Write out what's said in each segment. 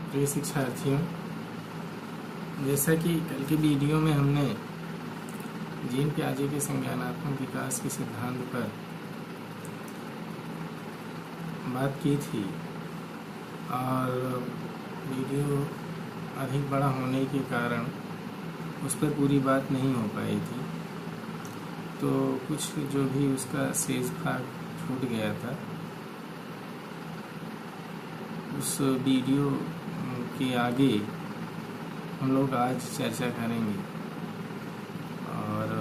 प्रिय शिक्षार्थियों, जैसा कि कल के वीडियो में हमने जीन पियाजे के संज्ञानात्मक विकास के सिद्धांत पर बात की थी और वीडियो अधिक बड़ा होने के कारण उस पर पूरी बात नहीं हो पाई थी, तो कुछ जो भी उसका शेष भाग छूट गया था उस वीडियो के आगे हम लोग आज चर्चा करेंगे और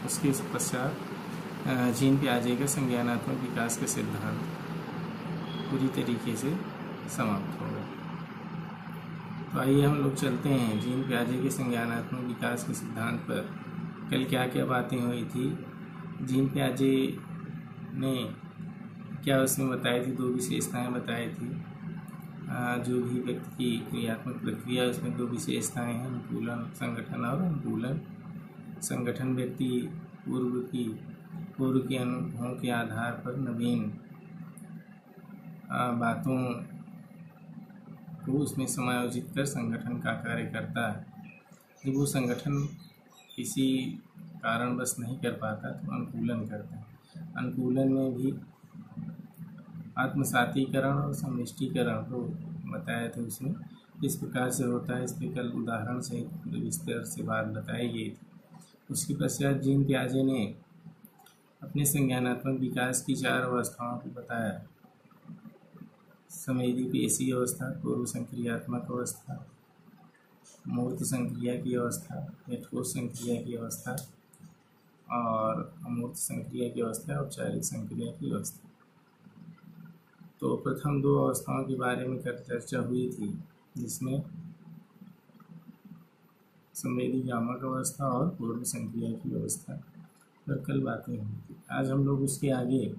उसके पश्चात जीन पियाजे का संज्ञानात्मक विकास का सिद्धांत पूरी तरीके से समाप्त होगा। तो आइए हम लोग चलते हैं जीन पियाजे के संज्ञानात्मक विकास के सिद्धांत पर। कल क्या क्या बातें हुई थी, जीन पियाजे ने क्या उसमें बताई थी, दो विशेषताएं बताई थी। जो भी व्यक्ति की क्रियात्मक प्रक्रिया उसमें दो विशेषताएं हैं, अनुकूलन संगठन और अनुकूलन संगठन। व्यक्ति पूर्व के अनुभवों के आधार पर नवीन बातों को उसमें समायोजित कर संगठन का कार्य करता है। जब वो संगठन किसी कारणवश नहीं कर पाता तो अनुकूलन करता है। अनुकूलन में भी आत्मसातीकरण और समष्टिकरण को बताया था। उसमें इस प्रकार से होता है, इस पर कल उदाहरण से विस्तार से बात बताई गई थी। उसके पश्चात जीन पियाजे ने अपने संज्ञानात्मक विकास की 4 अवस्थाओं को बताया। संवेदी पेशी अवस्था, पूर्व संक्रियात्मक अवस्था, मूर्त संक्रिया की अवस्था या ठोस संक्रिया की अवस्था और अमूर्त संक्रिया की अवस्था, औपचारिक संक्रिया की अवस्था। तो प्रथम 2 अवस्थाओं के बारे में चर्चा हुई थी, जिसमें संवेदी गामक अवस्था और पूर्व संक्रिया की अवस्था पर कल बातें हुई थी। आज हम लोग उसके आगे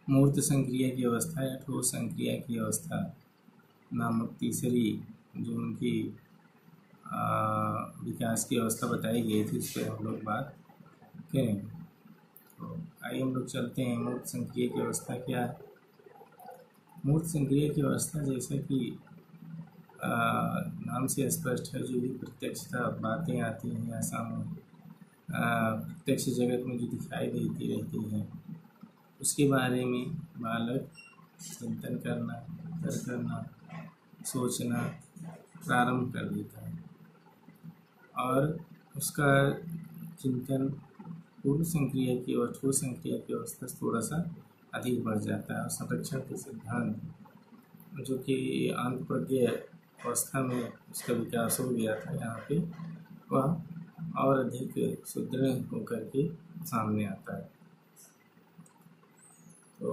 मूर्त संक्रिया की अवस्था या ठोस संक्रिया की अवस्था नामक तीसरी जो उनकी विकास की अवस्था बताई गई थी, उस पर हम लोग बात करेंगे। तो आइए हम लोग चलते हैं। मूर्त संक्रिया की अवस्था क्या है? मूर्त संक्रिया की अवस्था जैसा कि नाम से स्पष्ट है, जो भी प्रत्यक्षता बातें आती हैं या सामने प्रत्यक्ष जगत में जो दिखाई देती रहती हैं उसके बारे में बालक चिंतन करना, तर्क करना, सोचना प्रारंभ कर देता है और उसका चिंतन पूर्व संक्रिया की और ठोस संक्रिया की अवस्था से थोड़ा सा अधिक बढ़ जाता है। और संरक्षण के सिद्धांत जो कि अंतप्रज्ञ अवस्था में उसका विकास हो गया था, यहाँ पे वह और अधिक सुदृढ़ होकर के सामने आता है। तो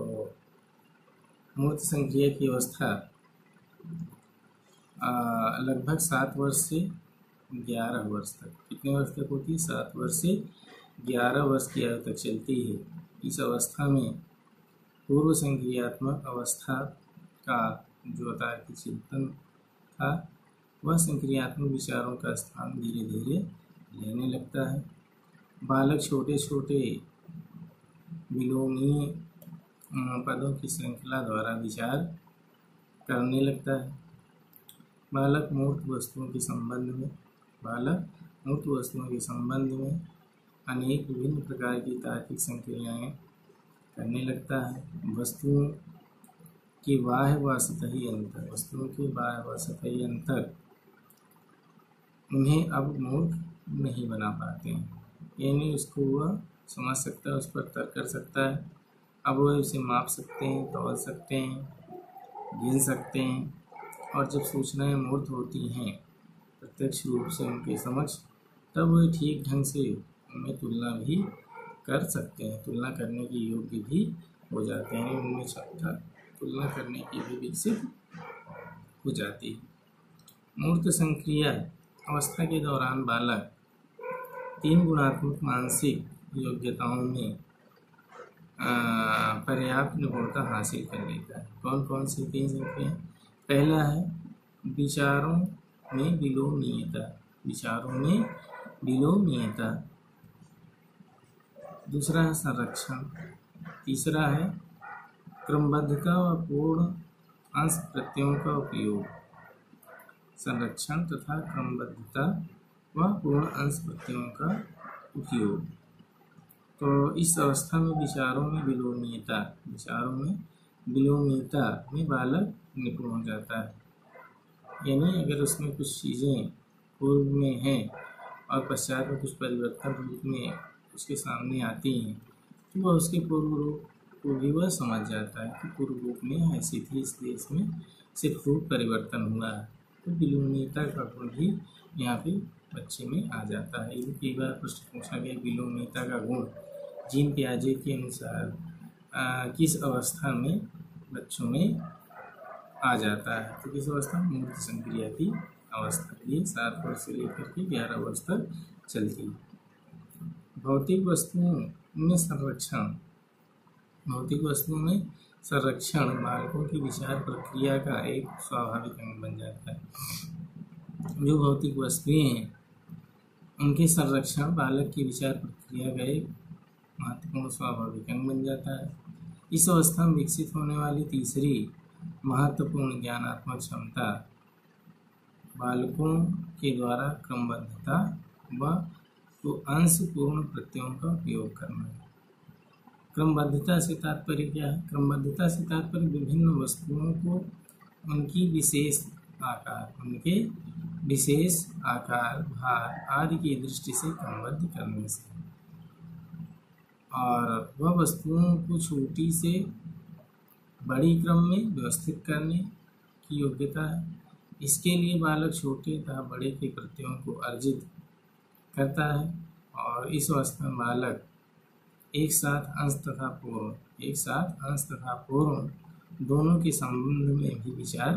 मूर्त संक्रिया की अवस्था लगभग 7 वर्ष से 11 वर्ष तक, कितने वर्ष तक होती है? 7 वर्ष से 11 वर्ष की आयु तक चलती है। इस अवस्था में पूर्व संक्रियात्मक अवस्था का जो तार्किक चिंतन था वह संक्रियात्मक विचारों का स्थान धीरे धीरे लेने लगता है। बालक छोटे छोटे विलोमीय पदों की श्रृंखला द्वारा विचार करने लगता है। बालक मूर्त वस्तुओं के संबंध में अनेक विभिन्न प्रकार की तार्किक संक्रियाएं करने लगता है। वस्तुओं के बाह्य व सतही अंतर उन्हें अब मूर्ख नहीं बना पाते हैं, यानी उसको वह समझ सकता है, उस पर तर्क कर सकता है। अब वह उसे माप सकते हैं, तौल सकते हैं, गिन सकते हैं और जब सूचनाएं मूर्त होती हैं प्रत्यक्ष रूप से उनके समक्ष, तब वे ठीक ढंग से उनमें तुलना भी कर सकते हैं, तुलना करने के योग्य भी हो जाते हैं। उनमें क्षमता तुलना करने की भी विकसित हो जाती है। मूर्त संक्रिया अवस्था के दौरान बालक 3 गुणात्मक मानसिक योग्यताओं में पर्याप्त निपुणता हासिल कर लेता है। कौन कौन सी 3 संक्रियाएं? पहला है विचारों में विलोमीयता, दूसरा है संरक्षण, तीसरा है क्रमबद्धता व पूर्ण अंश प्रत्ययों का उपयोग, संरक्षण तथा क्रमबद्धता व पूर्ण अंश प्रत्ययों का उपयोग। तो इस अवस्था में विचारों में विलोमीयता में बालक निपुण हो जाता है। यानी अगर उसमें कुछ चीज़ें पूर्व में हैं और पश्चात में कुछ परिवर्तन रूप में उसके सामने आती हैं, तो वह उसके पूर्व रूप को भी वह समझ जाता है कि पूर्व रूप में ऐसी थी, इसलिए इसमें सिर्फ रूप परिवर्तन हुआ है। तो विलोमीयता का गुण भी यहाँ पे बच्चे में आ जाता है। ये कई बार प्रश्न पूछा गया, विलोमीयता का गुण जीन पियाजे के अनुसार किस अवस्था में बच्चों में आ जाता है? तो किस अवस्था में? मूर्त संक्रिया की अवस्था। ये 7 वर्ष से लेकर के 11 वर्ष तक चलती है। भौतिक वस्तुओं में संरक्षण बालकों की विचार प्रक्रिया का एक स्वाभाविक अंग बन जाता है। जो भौतिक वस्तुएं हैं उनके संरक्षण बालक की विचार प्रक्रिया का एक महत्वपूर्ण स्वाभाविक अंग बन जाता है। इस अवस्था में विकसित होने वाली तीसरी महत्वपूर्ण ज्ञानात्मक क्षमता बालकों के द्वारा क्रमबद्धता व तो अंश पूर्ण प्रत्ययों का उपयोग करना है। क्रमबद्धता से तात्पर्य क्या है? क्रमबद्धता से तात्पर्य विभिन्न वस्तुओं को उनके विशेष आकार, भार आदि की दृष्टि से क्रमबद्ध करने से, और वह वस्तुओं को छोटी से बड़ी क्रम में व्यवस्थित करने की योग्यता है। इसके लिए बालक छोटे तथा बड़े के प्रत्ययों को अर्जित करता है, और इस अवस्था में बालक एक साथ अंश तथा पूर्ण दोनों के संबंध में भी विचार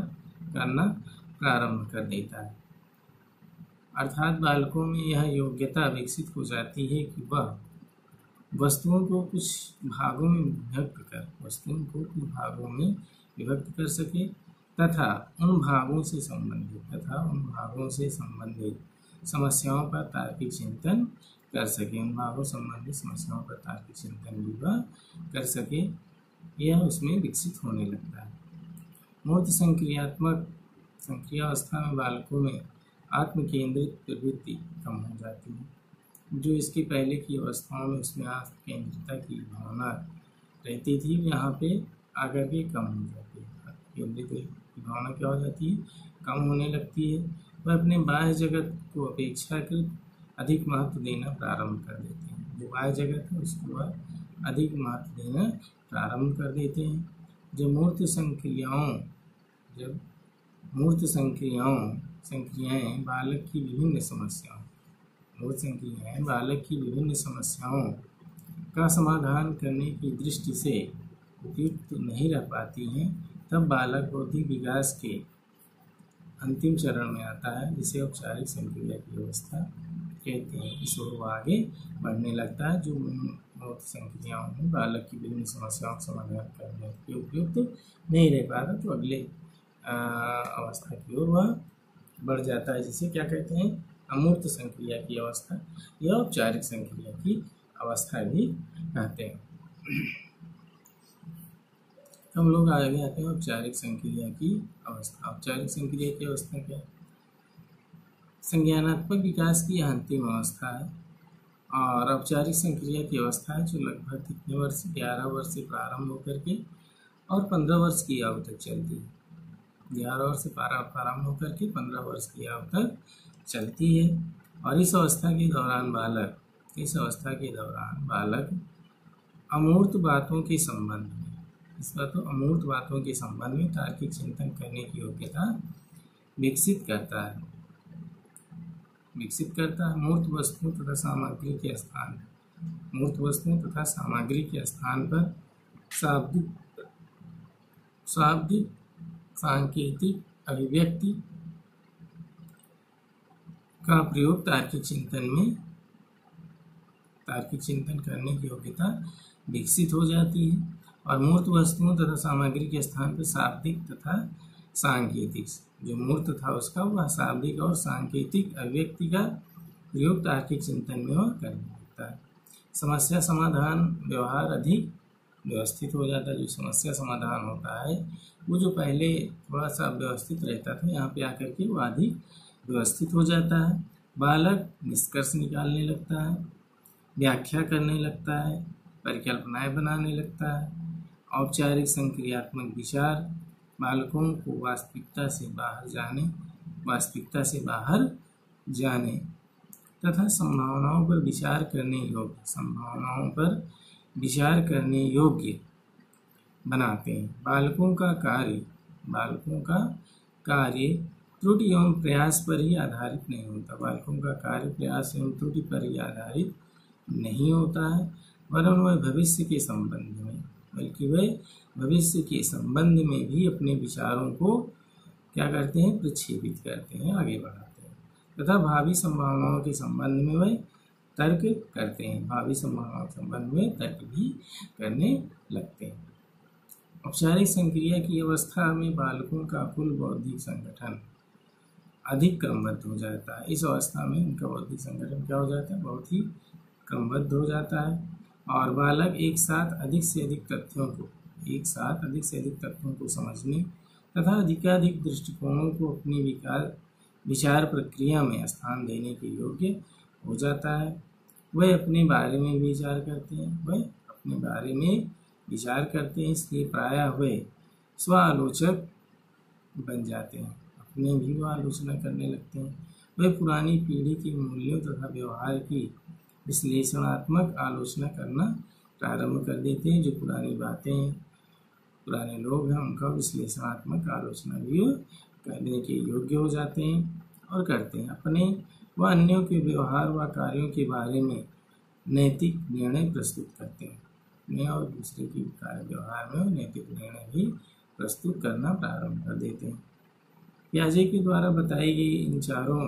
करना प्रारंभ कर देता है। अर्थात बालकों में यह योग्यता विकसित हो जाती है कि वह वस्तुओं को कुछ भागों में विभक्त कर सके तथा उन भागों से संबंधित समस्याओं पर तार्किक चिंतन कर सके। भी वह कर सके, यह उसमें विकसित होने लगता है। मूर्त संक्रियावस्था में बालकों में आत्म केंद्रित प्रवृत्ति कम हो जाती है। जो इसके पहले की अवस्थाओं में उसमें आत्म केंद्रितता की भावना रहती थी, यहाँ पे आकर के कम हो जाती है। केंद्रित की भावना क्या हो जाती है? कम होने लगती है। वह अपने बाह्य जगत को अपेक्षाकृत अधिक महत्व देना प्रारंभ कर देते हैं। जो बाह्य जगत है उसको वह अधिक महत्व देना प्रारंभ कर देते हैं। जब मूर्त संक्रियाएं बालक की विभिन्न समस्याओं का समाधान करने की दृष्टि से उपयुक्त नहीं रह पाती हैं, तब बालक बौद्धिक विकास के अंतिम चरण में आता है, जिसे औपचारिक संक्रिया की अवस्था कहते हैं। इस ओर वह आगे बढ़ने लगता है। जो मूर्त संक्रियाओं में बालक की विभिन्न समस्याओं का समाधान करने के उपयुक्त नहीं रह पाता, तो अगले अवस्था की ओर वह बढ़ जाता है, जिसे क्या कहते हैं? अमूर्त संक्रिया की अवस्था या औपचारिक संक्रिया की अवस्था भी कहते हैं। हम लोग आगे आते हैं औपचारिक संक्रिया की अवस्था। औपचारिक संक्रिया की अवस्था क्या है? संज्ञानात्मक विकास की अंतिम अवस्था है, और औपचारिक संक्रिया की अवस्था है जो लगभग कितने वर्ष? 11 वर्ष से प्रारंभ होकर के और 15 वर्ष की आयु तक चलती है। 11 वर्ष से प्रारंभ होकर के 15 वर्ष की आयु तक चलती है। और इस अवस्था के दौरान बालक अमूर्त बातों के संबंध में तार्किक चिंतन करने की योग्यता विकसित करता है। मूर्त वस्तुओं तथा सामग्री के स्थान पर शाब्दिक सांकेतिक अभिव्यक्ति का प्रयोग तार्किक चिंतन करने की योग्यता विकसित हो जाती है। और मूर्त वस्तुओं तथा सामग्री के स्थान पर शाब्दिक तथा सांकेतिक, जो मूर्त था उसका वह शाब्दिक और सांकेतिक अभिव्यक्ति का प्रयोग तार्किक चिंतन में वह करने लगता है। समस्या समाधान व्यवहार अधिक व्यवस्थित हो जाता है। जो समस्या समाधान होता है वो जो पहले थोड़ा सा व्यवस्थित रहता था, यहाँ पे आकर के वो अधिक व्यवस्थित हो जाता है। बालक निष्कर्ष निकालने लगता है, व्याख्या करने लगता है, परिकल्पनाएं बनाने लगता है। औपचारिक संक्रियात्मक विचार बालकों को वास्तविकता से बाहर जाने तथा संभावनाओं पर विचार करने योग्य बनाते हैं। बालकों का कार्य त्रुटि एवं प्रयास पर ही आधारित नहीं होता। बालकों का कार्य प्रयास एवं त्रुटि पर ही आधारित नहीं होता है, वरन वह भविष्य के संबंध में भी अपने विचारों को क्या करते हैं, प्रक्षेपित करते हैं, आगे बढ़ाते हैं तथा भावी संभावनाओं के संबंध में वह तर्क करते हैं, भावी संभावनाओं के संबंध में तर्क भी करने लगते हैं। औपचारिक संक्रिया की अवस्था में बालकों का कुल बौद्धिक संगठन अधिक क्रमबद्ध हो जाता है। इस अवस्था में उनका बौद्धिक संगठन क्या हो जाता है, बहुत ही क्रमबद्ध हो जाता है और बालक एक साथ अधिक से अधिक तथ्यों को समझने तथा अधिकाधिक दृष्टिकोणों को अपनी विचार प्रक्रिया में स्थान देने के योग्य हो जाता है। वह अपने बारे में विचार करते हैं, इसलिए प्रायः वे स्वालोचक बन जाते हैं, अपने भी वो आलोचना करने लगते हैं। वे पुरानी पीढ़ी के मूल्यों तथा व्यवहार की विश्लेषणात्मक आलोचना करना प्रारंभ कर देते हैं। जो पुरानी बातें, पुराने लोग हैं, उनका विश्लेषणात्मक आलोचना भी करने के योग्य हो जाते हैं और करते हैं। अपने व अन्यों के व्यवहार व कार्यों के बारे में नैतिक निर्णय प्रस्तुत करते हैं। अपने और दूसरे के कार्य व्यवहार में नैतिक निर्णय भी प्रस्तुत करना प्रारंभ कर देते हैं। पियाजे के द्वारा बताई गई इन चारों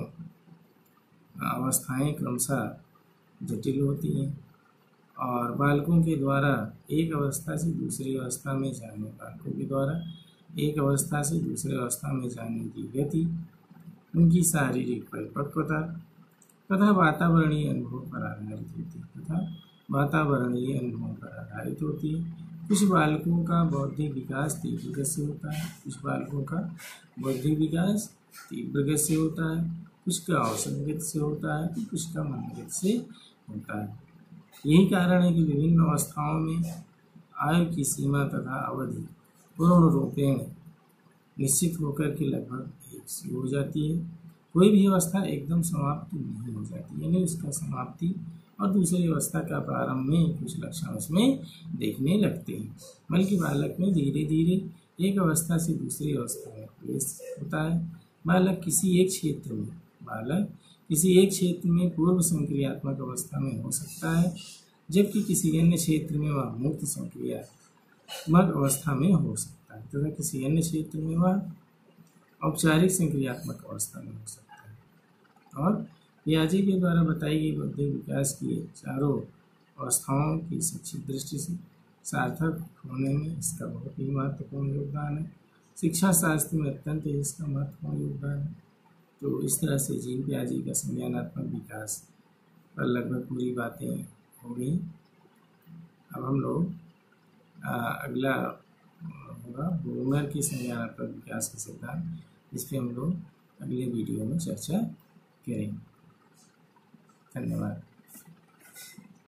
अवस्थाएं क्रमशः जटिल होती हैं और बालकों के द्वारा एक अवस्था से दूसरी अवस्था में जाने की गति, उनकी शारीरिक परिपक्वता तथा वातावरणीय अनुभव पर आधारित होती है। कुछ बालकों का बौद्धिक विकास तीव्र गति से होता है, कुछ का औसत गति से होता है, तो कुछ का मंद गति से होता है। यही कारण है कि विभिन्न अवस्थाओं में आयु की सीमा तथा अवधि पूर्ण रूपेण निश्चित होकर के लगभग एक सी हो जाती है। कोई भी अवस्था एकदम समाप्त नहीं हो जाती, यानी उसका समाप्ति और दूसरी अवस्था का प्रारंभ में कुछ लक्षण उसमें देखने लगते हैं, बल्कि बालक में धीरे धीरे एक अवस्था से दूसरी अवस्था में प्रवेश होता है। बालक किसी एक क्षेत्र में पूर्व संक्रियात्मक अवस्था में हो सकता है, जबकि किसी अन्य क्षेत्र में वह मुक्त संक्रियात्मक अवस्था में हो सकता है तथा किसी अन्य क्षेत्र में वह औपचारिक संक्रियात्मक अवस्था में हो सकता है। और पियाजे के द्वारा बताई गई बौद्धिक विकास की चारों अवस्थाओं की शिक्षित दृष्टि से सार्थक होने में इसका बहुत ही महत्वपूर्ण योगदान है। शिक्षा शास्त्र में अत्यंत इसका महत्वपूर्ण योगदान है। तो इस तरह से जीन पियाजे का संज्ञानात्मक विकास पर लगभग पूरी बातें हो गई। अब हम लोग अगला होगा ब्रूनर के संज्ञानात्मक विकास के सिद्धांत, इस पर हम लोग अगले वीडियो में चर्चा करेंगे। धन्यवाद।